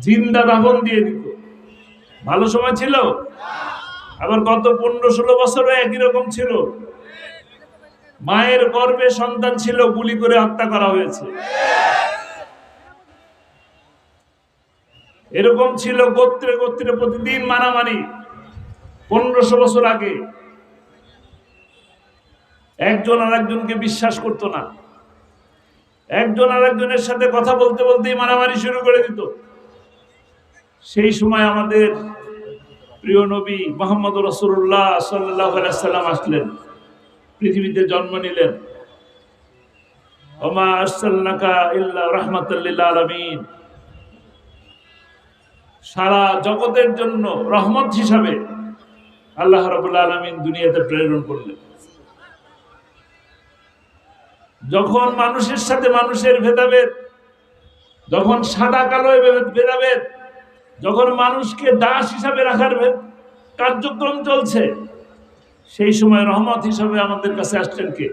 জিন্দা দাফন দিয়ে দিত। ভালো সময় ছিল। আবার গত 15-16 বছরও একই রকম ছিল। মায়ের গর্ভে সন্তান ছিল, গুলি করে হত্যা করা হয়েছে। এরকম ছিল গোত্রে গোত্রে প্রতিদিন মারামারি। 1500 বছর আগে একজন আরেকজনকে বিশ্বাস করতো না। একজন আরেকজনের সাথে কথা বলতে বলতেই মারামারি শুরু করে দিত। সেই সময় আমাদের প্রিয় নবী মুহাম্মদ রাসূলুল্লাহ সাল্লাল্লাহু আলাইহি ওয়াসাল্লাম আসলেন, পৃথিবীতে জন্ম নিলেন। ওমা আরসালনাকা ইল্লা রাহমাতাল লিল আলামিন, সারা জগতের জন্য রহমত হিসাবে আল্লাহ রাব্বুল আলামিন দুনিয়াতে প্রেরণ করলেন। যখন মানুষের সাথে মানুষের ভেদাভেদ, যখন সাদা কালো ভেদাভেদ, যখন মানুষকে দাস হিসাবে রাখার কার্যক্রম চলছে, সেই সময় রহমত হিসাবে আমাদের কাছে আসছেন কে?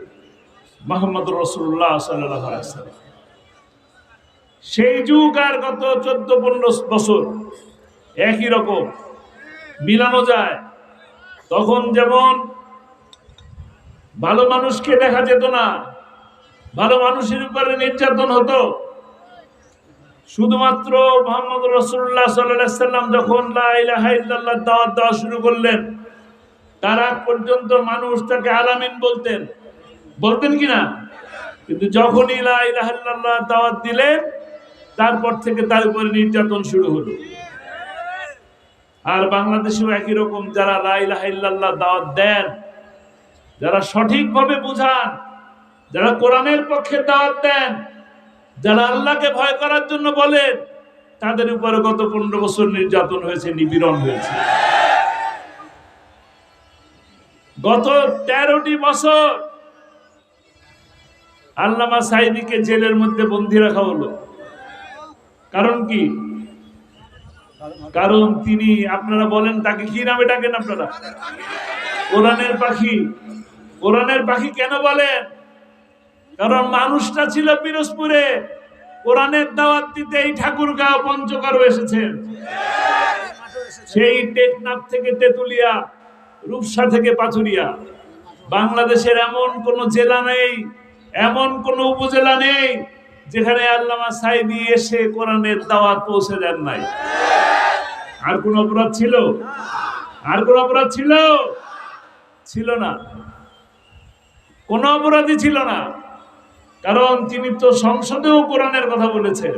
মুহাম্মদ রাসূলুল্লাহ সাল্লাল্লাহু আলাইহি ওয়াসাল্লাম। সেই যুগ আর গত 14-15 বছর একই রকম মিলানো যায়। তখন যেমন ভালো মানুষকে দেখা যেত না, ভালো মানুষের উপরে নির্যাতন হতো। শুধুমাত্র মুহাম্মদ রাসূলুল্লাহ সাল্লাল্লাহু আলাইহি ওয়াসাল্লাম যখন লা ইলাহা ইল্লাল্লাহ দাওয়াত দেওয়া শুরু করলেন, তার আগ পর্যন্ত মানুষ তাকে আলামিন বলতেন কিনা? কিন্তু যখনই লা ইলাহা ইল্লাল্লাহ দাওয়াত দিলেন, তারপর থেকে তার উপরে নির্যাতন শুরু হলো। আর বাংলাদেশেও একই রকম, যারা লা ইলাহা ইল্লাল্লাহ দাওয়াত দেন, যারা সঠিকভাবে বুঝান, যারা কোরআনের পক্ষে দাওয়াত দেন, যারা আল্লাহকে ভয় করার জন্য বলেন, তাদের উপরে গত 15 বছর নির্যাতন হয়েছে, নিপীড়ন হয়েছে। গত 13টি বছর আল্লামা সাঈদীকে জেলের মধ্যে বন্দী রাখা হলো। কারণ কি? কারণ তিনি, আপনারা বলেন তাকে কি নামে ডাকেন আপনারা? কোরআনের পাখি। কোরআনের পাখি কেন বলেন? কারণ মানুষটা ছিল পিরোজপুরে, কোরআনের দাওয়াত দিতে এই ঠাকুরগাঁও পঞ্চগড় এসেছেন। সেই টেকনাফ থেকে তেতুলিয়া, রূপসা থেকে পাথুরিয়া, বাংলাদেশের এমন কোন জেলা নেই, এমন কোন উপজেলা নেই যেখানে আল্লামা সাঈদী এসে কোরআনের দাওয়াত পৌঁছে দেন নাই। আর কোন অপরাধ ছিল? আর কোন অপরাধ ছিল? ছিল না। কোন অপরাধী ছিল না। কারণ তিনি তো সংসদেও কোরআনের কথা বলেছেন।